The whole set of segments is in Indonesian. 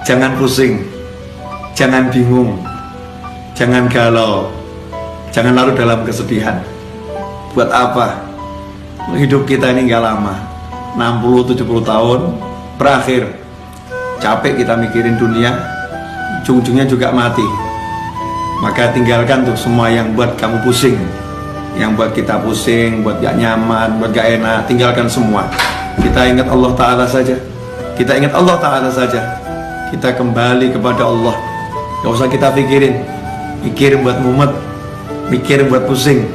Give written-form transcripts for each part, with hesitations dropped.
Jangan pusing, jangan bingung, jangan galau, jangan larut dalam kesedihan. Buat apa? Hidup kita ini gak lama, 60-70 tahun berakhir. Capek kita mikirin dunia, ujung-ujungnya juga mati. Maka tinggalkan tuh semua yang buat kamu pusing, yang buat kita pusing, buat gak nyaman, buat gak enak. Tinggalkan semua. Kita ingat Allah Ta'ala saja. Kita ingat Allah Ta'ala saja. Kita kembali kepada Allah. Gak usah kita pikirin, mikir buat mumet, mikir buat pusing.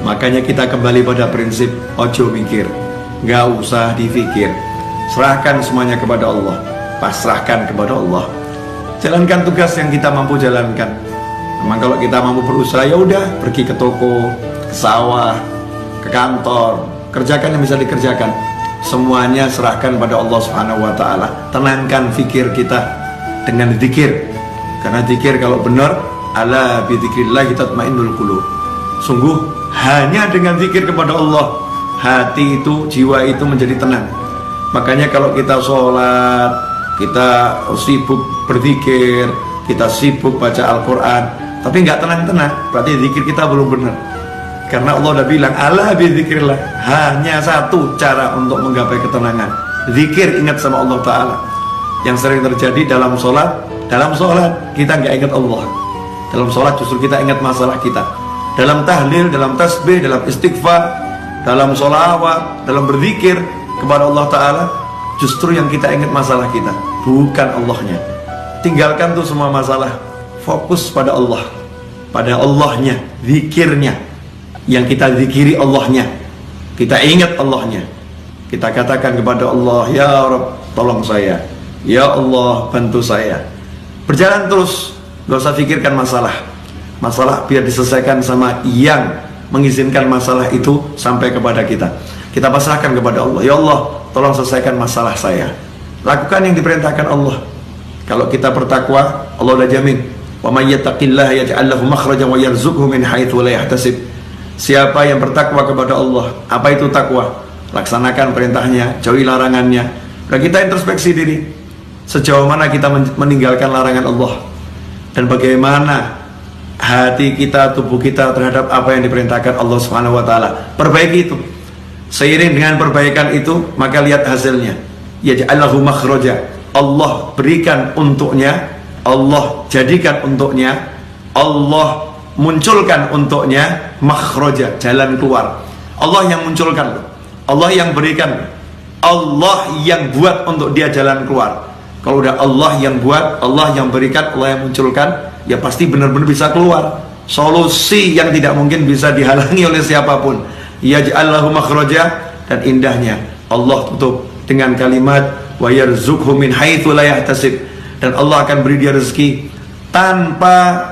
Makanya kita kembali pada prinsip ojo mikir, gak usah dipikir. Serahkan semuanya kepada Allah, pasrahkan kepada Allah. Jalankan tugas yang kita mampu jalankan. Memang kalau kita mampu berusaha, ya udah, pergi ke toko, ke sawah, ke kantor, kerjakan yang bisa dikerjakan. Semuanya serahkan pada Allah Subhanahu wa Ta'ala. Tenangkan fikir kita dengan zikir. Karena zikir kalau benar, ala bi dzikrillah tatmainnul qulub. Sungguh hanya dengan zikir kepada Allah, hati itu, jiwa itu menjadi tenang. Makanya kalau kita sholat, kita sibuk berzikir, kita sibuk baca Al-Quran, tapi nggak tenang-tenang, berarti zikir kita belum benar. Karena Allah udah bilang, ala bidzikrillah, hanya satu cara untuk menggapai ketenangan, zikir, ingat sama Allah Ta'ala. Yang sering terjadi dalam sholat kita nggak ingat Allah. Dalam sholat justru kita ingat masalah kita. Dalam tahlil, dalam tasbih, dalam istighfar, dalam sholawat, dalam berzikir kepada Allah Ta'ala, justru yang kita ingat masalah kita, bukan Allahnya. Tinggalkan tuh semua masalah, fokus pada Allah, pada Allahnya, zikirnya. Yang kita zikiri Allahnya, kita ingat Allahnya, kita katakan kepada Allah, ya Rabb, tolong saya, ya Allah, bantu saya. Berjalan terus, gak usah pikirkan masalah biar diselesaikan sama yang mengizinkan masalah itu sampai kepada kita. Kita pasrahkan kepada Allah, ya Allah, tolong selesaikan masalah saya. Lakukan yang diperintahkan Allah. Kalau kita bertakwa, Allah udah jamin, wa may yattaqillaha yaj'al lahu makhrajan wa yarzuqhu min haitsu la yahtasib. Siapa yang bertakwa kepada Allah, apa itu takwa? Laksanakan perintahnya, jauhi larangannya. Dan kita introspeksi diri, sejauh mana kita meninggalkan larangan Allah, dan bagaimana hati kita, tubuh kita terhadap apa yang diperintahkan Allah Subhanahu wa Ta'ala. Perbaiki itu. Seiring dengan perbaikan itu, maka lihat hasilnya. Yaj'allahu makhraja. Allah berikan untuknya, Allah jadikan untuknya, Allah munculkan untuknya makhraja, jalan keluar. Allah yang munculkan, Allah yang berikan, Allah yang buat untuk dia jalan keluar. Kalau udah Allah yang buat, Allah yang berikan, Allah yang munculkan, ya pasti benar-benar bisa keluar. Solusi yang tidak mungkin bisa dihalangi oleh siapapun. Yaj'allahu makhraja, dan indahnya Allah tutup dengan kalimat wa yarzuqhu min haitsu la yahtasib, dan Allah akan beri dia rezeki tanpa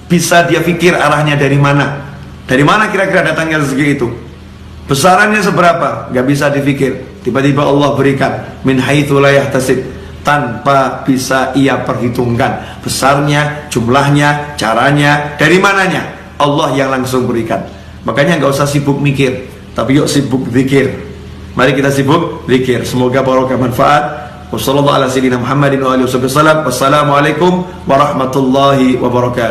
bisa dia pikir arahnya dari mana. Dari mana kira-kira datangnya rezeki itu? Besarannya seberapa? Gak bisa dipikir. Tiba-tiba Allah berikan min haitsu la yahtasib, tanpa bisa ia perhitungkan besarnya, jumlahnya, caranya, dari mananya. Allah yang langsung berikan. Makanya gak usah sibuk mikir, tapi yuk sibuk zikir. Mari kita sibuk zikir. Semoga barokah manfaat. Wassalamualaikum warahmatullahi wabarakatuh.